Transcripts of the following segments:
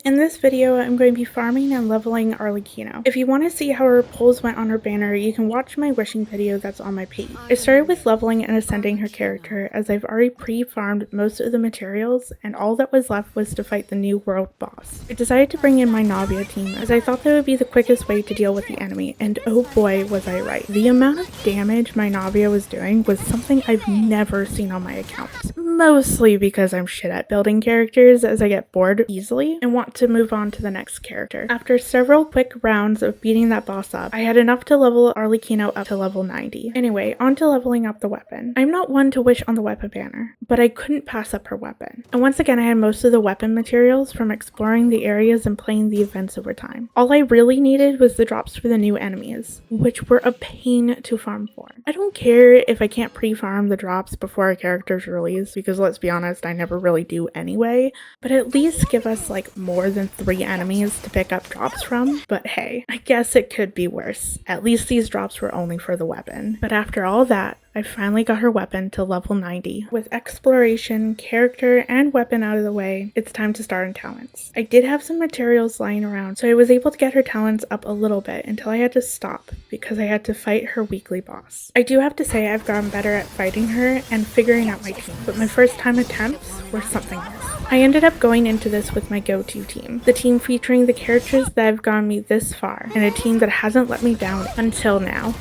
in this video I'm going to be farming and leveling Arlecchino. If you want to see how her pulls went on her banner, you can watch my wishing video that's on my page. I started with leveling and ascending her character as I've already pre-farmed most of the materials and all that was left was to fight the new world boss. I decided to bring in my Navia team as I thought that would be the quickest way to deal with the enemy, and oh boy was I right. The amount of damage my Navia was doing was something I've never seen on my account. Mostly because I'm shit at building characters as I get bored easily and want to move on to the next character. After several quick rounds of beating that boss up, I had enough to level Arlecchino up to level 90. Anyway, on to leveling up the weapon. I'm not one to wish on the weapon banner, but I couldn't pass up her weapon. And once again, I had most of the weapon materials from exploring the areas and playing the events over time. All I really needed was the drops for the new enemies, which were a pain to farm for. I don't care if I can't pre-farm the drops before a character's release, because let's be honest, I never really do anyway, but at least give us like more than 3 enemies to pick up drops from. But hey, I guess it could be worse. At least these drops were only for the weapon. But after all that, I finally got her weapon to level 90. With exploration, character, and weapon out of the way, it's time to start on talents. I did have some materials lying around, so I was able to get her talents up a little bit until I had to stop because I had to fight her weekly boss. I do have to say I've gotten better at fighting her and figuring out my team, but my first time attempts were something else. I ended up going into this with my go-to team, the team featuring the characters that have gotten me this far, and a team that hasn't let me down until now.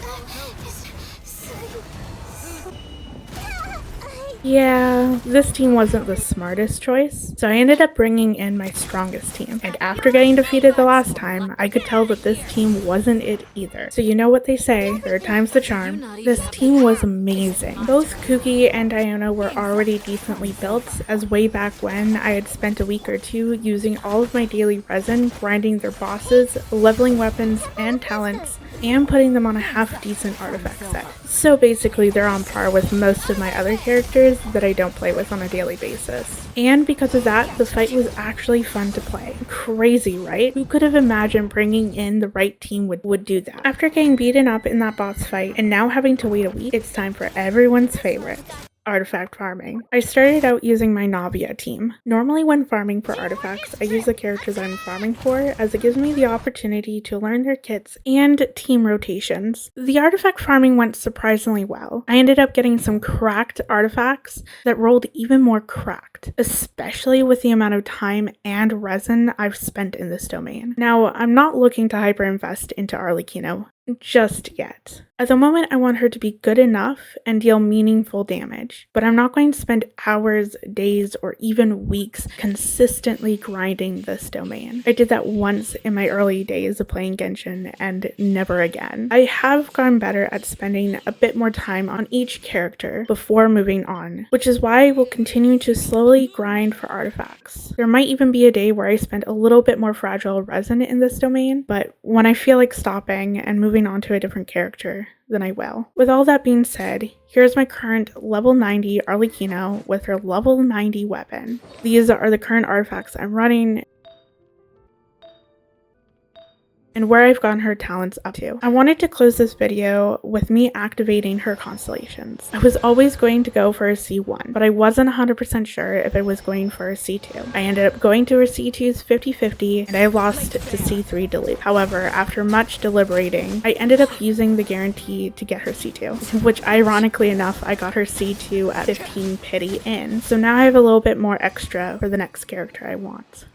Yeah, this team wasn't the smartest choice, so I ended up bringing in my strongest team, and after getting defeated the last time, I could tell that this team wasn't it either. So you know what they say, third time's the charm. This team was amazing. Both Kuki and Iona were already decently built, as way back when I had spent a week or two using all of my daily resin, grinding their bosses, leveling weapons and talents, and putting them on a half-decent artifact set. So basically they're on par with most of my other characters that I don't play with on a daily basis. And because of that, the fight was actually fun to play. Crazy, right? Who could have imagined bringing in the right team would do that? After getting beaten up in that boss fight and now having to wait a week, it's time for everyone's favorite. Artifact farming. I started out using my Navia team. Normally when farming for artifacts, I use the characters I'm farming for as it gives me the opportunity to learn their kits and team rotations. The artifact farming went surprisingly well. I ended up getting some cracked artifacts that rolled even more cracked, especially with the amount of time and resin I've spent in this domain. Now, I'm not looking to hyper-invest into Arlecchino just yet. At the moment, I want her to be good enough and deal meaningful damage, but I'm not going to spend hours, days, or even weeks consistently grinding this domain. I did that once in my early days of playing Genshin and never again. I have gotten better at spending a bit more time on each character before moving on, which is why I will continue to slowly grind for artifacts. There might even be a day where I spend a little bit more fragile resin in this domain, but when I feel like stopping and moving on to a different character, then I will. With all that being said, here's my current level 90 Arlecchino with her level 90 weapon. These are the current artifacts I'm running and where I've gotten her talents up to. I wanted to close this video with me activating her constellations. I was always going to go for a C1, but I wasn't 100% sure if I was going for a C2. I ended up going to her C2's 50-50 and I lost to C3 delete. However, after much deliberating, I ended up using the guarantee to get her C2, which ironically enough, I got her C2 at 15 pity in. So now I have a little bit more extra for the next character I want.